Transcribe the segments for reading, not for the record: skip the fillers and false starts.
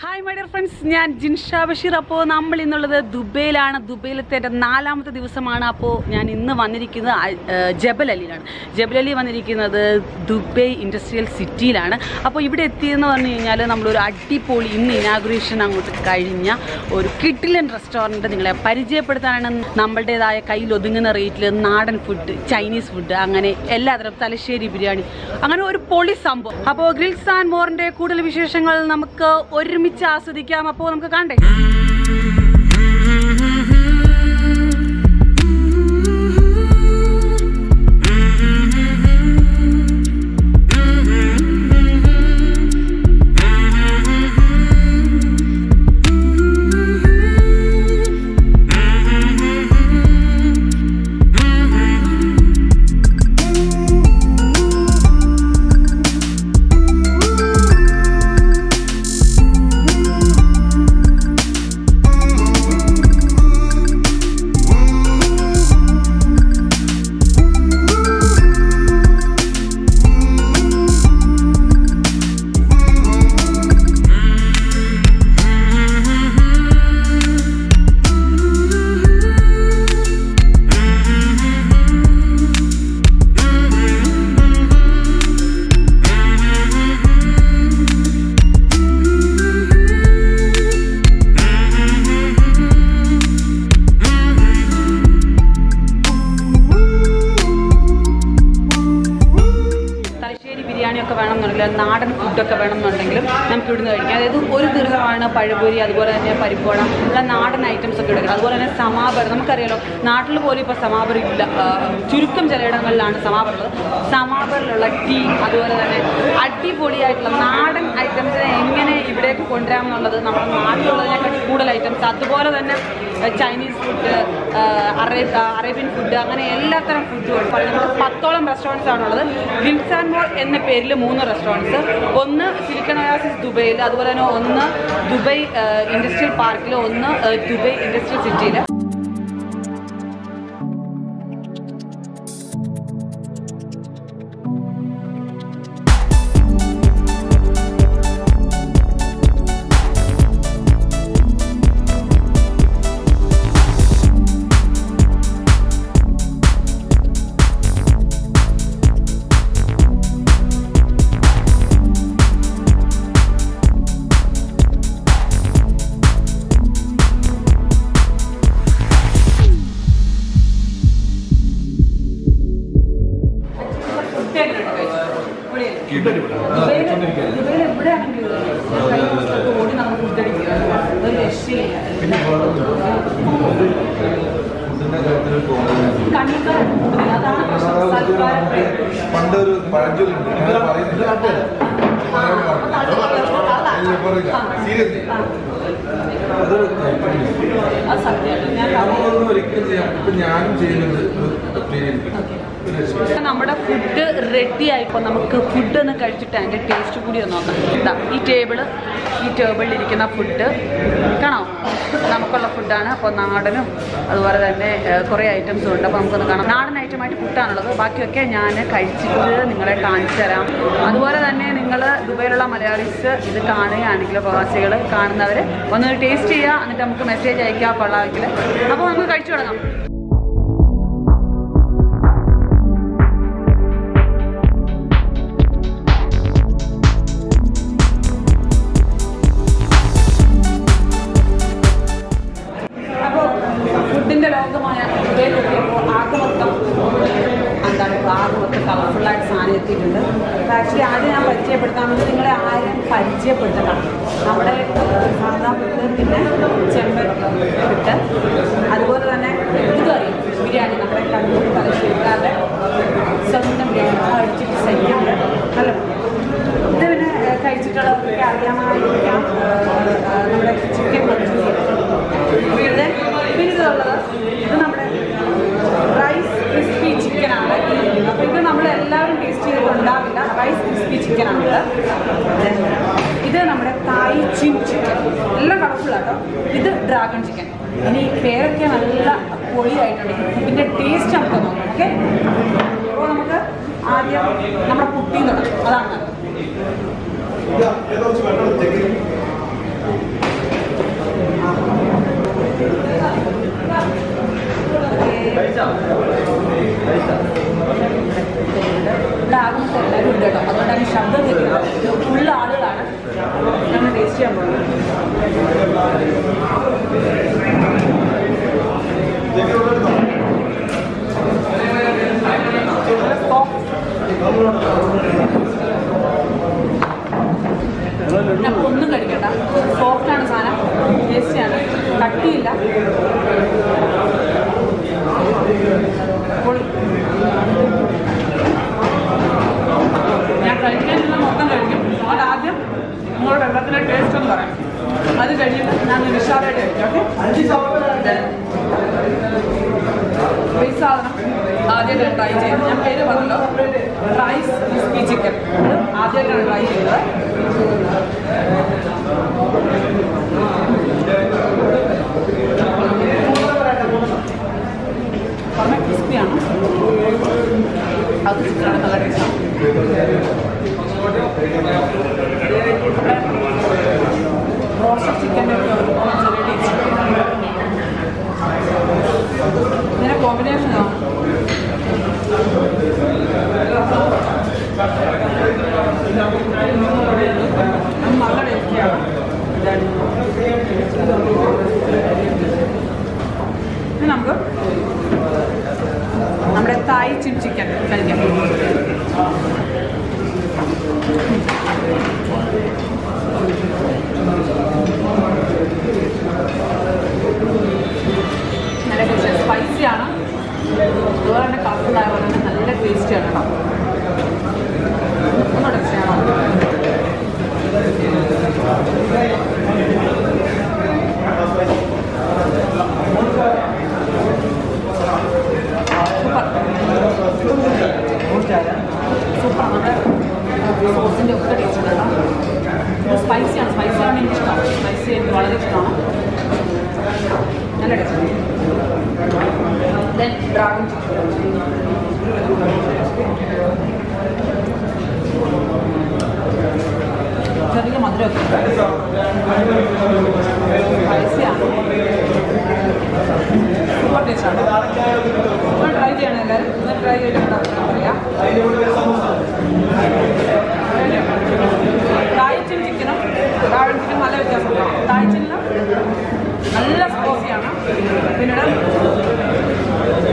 Hi my dear friends, ഞാൻ ജിൻഷ ബഷീർ. അപ്പോൾ നമ്മൾ ഇന്നുള്ളത് ദുബൈയിലാണ്. ദുബൈയിലത്തെ എൻ്റെ 4ാമത്തെ ദിവസമാണ്. അപ്പോൾ ഞാൻ ഇന്ന് വന്നിരിക്കുന്നത് ജബൽ അലിയിലാണ്. ജബൽ അലി വന്നിരിക്കുന്നത് ദുബൈ ഇൻഡസ്ട്രിയൽ സിറ്റിയിലാണ്. അപ്പോൾ ഇവിടെ എത്തിയെന്ന് പറഞ്ഞു കഴിഞ്ഞാൽ നമ്മളൊരു അടിപൊളി ഇന്ന് ഇനാഗുറേഷൻ അങ്ങോട്ട് കഴിഞ്ഞ ഒരു കിഡിലൻ റെസ്റ്റോറൻറ്റ് നിങ്ങളെ പരിചയപ്പെടുത്താനാണ്. നമ്മളുടേതായ കയ്യിൽ ഒതുങ്ങുന്ന റേറ്റിൽ നാടൻ ഫുഡ്, ചൈനീസ് ഫുഡ്, അങ്ങനെ എല്ലാതരം തലശ്ശേരി ബിരിയാണി, അങ്ങനെ ഒരു പൊളി സംഭവം. അപ്പോൾ ഗ്രിൽസ് ആൻഡ് മോറിൻ്റെ കൂടുതൽ വിശേഷങ്ങൾ നമുക്ക് ഒരുമിച്ച് ആസ്വദിക്കാം. അപ്പോൾ നമുക്ക് കാണണ്ടേ. ബിരിയാണിയൊക്കെ വേണമെന്നുണ്ടെങ്കിൽ, നാടൻ ഫുഡൊക്കെ വേണമെന്നുണ്ടെങ്കിലും നമുക്ക് ഇവിടുന്ന് കഴിക്കാം. അതായത് ഒരു ദീർഘമാണ് പഴപൊരി, അതുപോലെ തന്നെ പരിപ്പോട, ഉള്ള നാടൻ ഐറ്റംസ് ഒക്കെ എടുക്കണം. അതുപോലെ തന്നെ സമാബർ, നമുക്കറിയാലോ നാട്ടിൽ പോലും ഇപ്പോൾ സമാബർ ഇല്ല, ചുരുക്കം ചിലയിടങ്ങളിലാണ് സമാബർ ഉള്ളത്. സമാബറിലുള്ള ടീ, അതുപോലെ തന്നെ അടിപൊളിയായിട്ടുള്ള നാടൻ ഐറ്റംസിനെ എങ്ങനെ ഇവിടേക്ക് കൊണ്ടുവരാമെന്നുള്ളത്, നമ്മുടെ നാട്ടിലുള്ളതിനെക്കാട്ടി കൂടുതൽ ഐറ്റംസ്, അതുപോലെ തന്നെ ചൈനീസ് ഫുഡ്, അറേബ്യൻ ഫുഡ്, അങ്ങനെ എല്ലാത്തരം ഫുഡും നമുക്ക് 10ഓളം റെസ്റ്റോറൻറ്റ്സ് ആണുള്ളത്. ഗ്രിൽസ് ആൻഡ് മോർ എന്ന പേരിൽ 3 റെസ്റ്റോറൻറ്റ്സ്, ഒന്ന് സിലിക്കൺ ഒയാസിസ് ദുബൈയിൽ, അതുപോലെ തന്നെ ഒന്ന് ദുബൈ ഇൻഡസ്ട്രിയൽ പാർക്കിൽ, ഒന്ന് ദുബൈ ഇൻഡസ്ട്രിയൽ സിറ്റിയിൽ. പണ്ടൊരു പഴഞ്ചൊല്ലുണ്ട്, ഒരിക്കലും ചെയ്യാം. ഇപ്പൊ ഞാനും ചെയ്യുന്നത് നമ്മുടെ ഫുഡ് റെഡി ആയിപ്പോൾ നമുക്ക് ഫുഡ് ഒന്ന് കഴിച്ചിട്ട് അതിൻ്റെ ടേസ്റ്റ് കൂടി ഒന്ന് നോക്കാം. ഇതാ ഈ ടേബിളിലിരിക്കുന്ന ഫുഡ് കാണാം, നമുക്കുള്ള ഫുഡാണ്. അപ്പോൾ നാടനും അതുപോലെ തന്നെ കുറേ ഐറ്റംസും ഉണ്ട്. അപ്പോൾ നമുക്കൊന്ന് കാണാം. നാടൻ ഐറ്റമായിട്ട് ഫുഡാണുള്ളത്, ബാക്കിയൊക്കെ ഞാൻ കഴിച്ചിട്ട് നിങ്ങളെ കാണിച്ചു തരാം. അതുപോലെ തന്നെ നിങ്ങൾ ദുബൈയിലുള്ള മലയാളീസ് ഇത് കാണുകയാണെങ്കിൽ, പ്രവാസികൾ കാണുന്നവർ ഒന്ന് ടേസ്റ്റ് ചെയ്യുക, എന്നിട്ട് നമുക്ക് മെസ്സേജ് അയക്കുക കൊള്ളാമെങ്കിൽ. അപ്പോൾ നമുക്ക് കഴിച്ചു തുടങ്ങാം. ഫുഡിൻ്റെ ലോകമായ ദുബൈയിൽ നോക്കിയപ്പോൾ ആകെ മൊത്തം കളർഫുള്ളായിട്ട് സാധനം എത്തിയിട്ടുണ്ട്. അപ്പോൾ ആക്ച്വലി ആദ്യം ഞാൻ പരിചയപ്പെടുത്താൻ വേണ്ടി നിങ്ങളെ ആരും പരിചയപ്പെടുത്തണം. നമ്മുടെ സാധാ ഫുഡ്, പിന്നെ ചെമ്പൻ ഫുഡ്, അതുപോലെ തന്നെ ഇതുകറി ബിരിയാണി, നമ്മുടെ കണ്ണൂർ തലശ്ശേരിക്കാരുടെ സ്വന്തം ബിരിയാണി അടിച്ചിട്ട് സൈക്കുണ്ട്. നല്ല ഇത് പിന്നെ കഴിച്ചിട്ടുള്ളവർക്ക് അറിയാമായിരിക്കാം, നമ്മുടെ ചിക്കൻ മഞ്ചൂരിയൻ. പിന്നെ ഇതുള്ളത് ഇത് നമ്മുടെ റൈസ് ക്രിസ്പി ചിക്കനാണ്. അപ്പോൾ ഇത് നമ്മളെല്ലാവരും ടേസ്റ്റ് ചെയ്തിട്ടുണ്ടാവില്ല. റൈസ് ക്രിസ്പി ചിക്കനാണിത്. ഇത് നമ്മുടെ തായ് ചിം ചിക്കൻ, എല്ലാം കളർഫുള്ളാട്ടോ. ഇത് ഡ്രാഗൺ ചിക്കൻ. ഇനി പേരൊക്കെ നല്ല പൊളിയായിട്ടുണ്ട്. ഇതിൻ്റെ ടേസ്റ്റ് നമുക്ക് നോക്കാം. ഓക്കെ, അപ്പോൾ നമുക്ക് ആദ്യം നമ്മുടെ പുട്ടിയും തുടങ്ങാം. അതാണ് ടേസ്റ്റ് ചെയ്യാൻ പോകുന്നത്. അപ്പോൾ ഒന്നും കഴിക്കണ്ട, സോഫ്റ്റാണ് സാധനം, ടേസ്റ്റിയാണ്, കട്ടിയില്ല. ഞാൻ കഴിക്കാനുള്ള മൊത്തം കഴിക്കും. അതാദ്യം നിങ്ങളുടെ വെള്ളത്തിലെ ടേസ്റ്റ് എന്ന് പറയാം, അത് കഴിഞ്ഞിട്ട് ഞാൻ നിഷാറായിട്ട് കഴിക്കാം. ഓക്കെ, ഈ സാധനം ആദ്യമായിട്ട് ട്രൈ ചെയ്തത്, ഞാൻ പേര് പറഞ്ഞല്ലോ, റൈസ് ക്രിസ്പി ചിക്കൻ ആദ്യമായിട്ടാണ് ട്രൈ ചെയ്തത്. വളരെ ക്രിസ്പിയാണ്, അത് ചിക്കനാണ്, നല്ല ടേസ്റ്റാണ്. റോസ്റ്റഡ് ചിക്കൻ്റെ ഒക്കെ ഒരു ചെറിയ ടേസ്റ്റ്. ഇതിൻ്റെ കോമ്പിനേഷനാണ് നല്ല ടേസ്റ്റിയാണ്. ഇനി നമുക്ക് നമ്മുടെ തായ് ചില്ലി ചിക്കൻ കഴിക്കാം. നല്ല ടേസ്റ്റ്, സ്പൈസിയാണ്, അതുപോലെ തന്നെ കളർഫുള്ളായ പോലെ തന്നെ നല്ല ടേസ്റ്റിയാണ് കേട്ടോ. ഒന്നുകൂടെ ടേസ്റ്റ് ചെയ്യണം. സൂപ്പർ, നമ്മുടെ സോസിൻ്റെ ഒക്കെ ടേസ്റ്റ് ഉണ്ട് കേട്ടോ. ഇത് സ്പൈസിയാണ്, സ്പൈസിയാണ് എനിക്കിഷ്ടമാണ്, സ്പൈസി എനിക്ക് വളരെ ഇഷ്ടമാണ്, നല്ല ടേസ്റ്റ്. ദെൻ ഡ്രാഗൺ ചിക്കൻ, ചെറിയ മധുരമൊക്കെ, സ്പൈസിയാണ്, സൂപ്പർ ടേസ്റ്റാണ്. ഒന്ന് ട്രൈ ചെയ്യണം എല്ലാവരും, ഒന്ന് ട്രൈ ചെയ്തിട്ടുണ്ടാക്കാൻ പറയാം. തായ് ചില്ലി ചിക്കനും ഡ്രാഗൺ ചിക്കനും നല്ല വ്യത്യാസമുണ്ട്. തായ് ചില്ലിന് നല്ല സ്പൈസിയാണ്, പിന്നീട്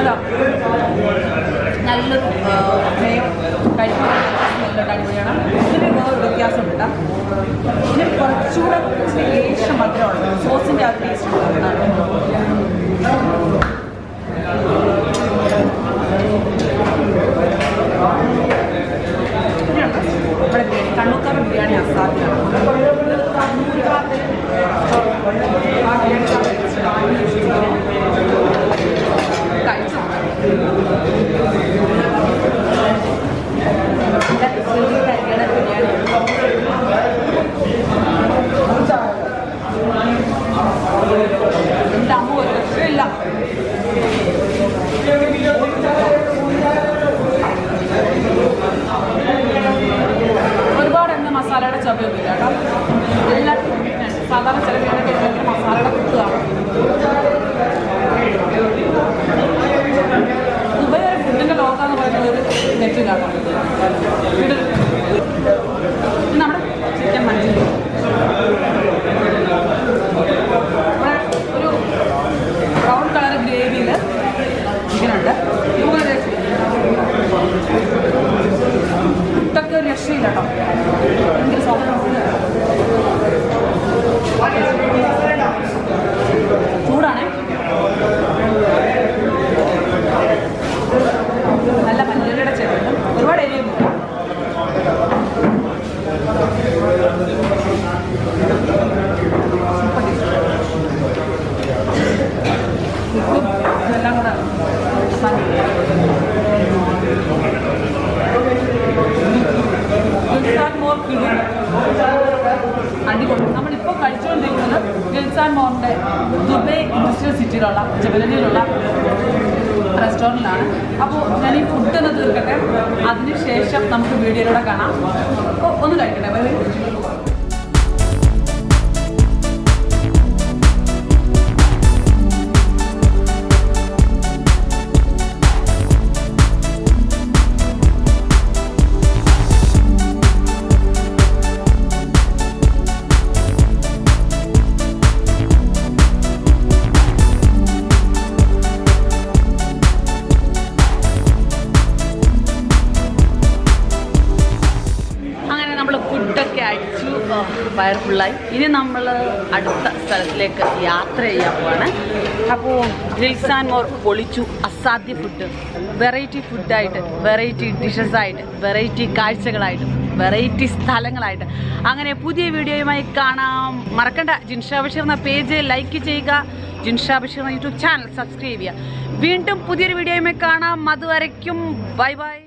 അല്ല നല്ലൊരു മേയോ കഴിക്കുമ്പോൾ നല്ല അടിപൊളിയാണ്. ഇതിന് വേറൊരു വ്യത്യാസമുണ്ട്, ഇതിന് കുറച്ചുകൂടെ ലേശം മധുരമുണ്ട്, സോസിൻ്റെ ആ ടേസ്റ്റ് ഉണ്ട്. നമ്മുടെ ബിരിയാണി കണ്ണൂർക്കാരുടെ ബിരിയാണി അസാധ്യമാണ്. കണ്ണൂർക്കാരുടെ ആ ബിരിയാണി കഴിച്ചു എൻ്റെ അമ്മ ഒരു രക്ഷയില്ല. ഒരുപാട് എണ്ണ മസാലയുടെ ചവയൊന്നുമില്ല കേട്ടോ, എല്ലാം സാധാരണ ചില ബിരിയാണിക്ക് മസാലയുടെ കുത്താണ്. ദുബായ് ഒരു ഫുഡിൻ്റെ ലോകമെന്ന് പറയുന്നത് ഒരു തെറ്റില്ലാട്ടോ. ഇത് നമ്മുടെ ചിക്കൻ മഞ്ചൂരി, ഇവിടെ ഒരു ബ്രൗൺ കളർ ഗ്രേവിയിൽ ചിക്കനുണ്ട്. ഇതൊക്കെ ഒരു രക്ഷയില്ല കേട്ടോ, ഭയങ്കര സോഫ്റ്റ്, ചൂടാണേ, നല്ല മല്ലിയുടെ ചേർത്ത് ഒരുപാട് എരിയൊന്നുമില്ല. ഇതെല്ലാം കൂടെ അടിപൊളി. നമ്മളിപ്പോൾ കഴിച്ചുകൊണ്ടിരിക്കുന്നത് ഗിൽസാൻ മോറിൻ്റെ ദുബൈ ഇൻഡസ്ട്രിയൽ സിറ്റിയിലുള്ള ജബലനിലുള്ള റെസ്റ്റോറൻറ്റിലാണ്. അപ്പോൾ ഞാൻ ഈ ഫുഡ് ഒന്ന് തീർക്കട്ടെ, അതിനുശേഷം നമുക്ക് വീഡിയോയിലൂടെ കാണാം. അപ്പോൾ ഒന്ന് കഴിക്കട്ടെ. വയർ ഫുള്ളായി. ഇനി നമ്മൾ അടുത്ത സ്ഥലത്തിലേക്ക് യാത്ര ചെയ്യാൻ പോവാണ്. അപ്പോൾ ഗ്രിൽസ് ആൻഡ് മോർ പൊളിച്ചു. അസാധ്യ ഫുഡ്, വെറൈറ്റി ഫുഡായിട്ട്, വെറൈറ്റി ഡിഷസായിട്ട്, വെറൈറ്റി കാഴ്ചകളായിട്ട്, വെറൈറ്റി സ്ഥലങ്ങളായിട്ട്, അങ്ങനെ പുതിയ വീഡിയോയുമായി കാണാം. മറക്കണ്ട, ജിൻഷാ ബഷീർ എന്ന പേജ് ലൈക്ക് ചെയ്യുക, ജിൻഷാ ബഷീർ എന്ന യൂട്യൂബ് ചാനൽ സബ്സ്ക്രൈബ് ചെയ്യുക. വീണ്ടും പുതിയൊരു വീഡിയോയുമായി കാണാം. അതുവരയ്ക്കും ബൈ ബൈ.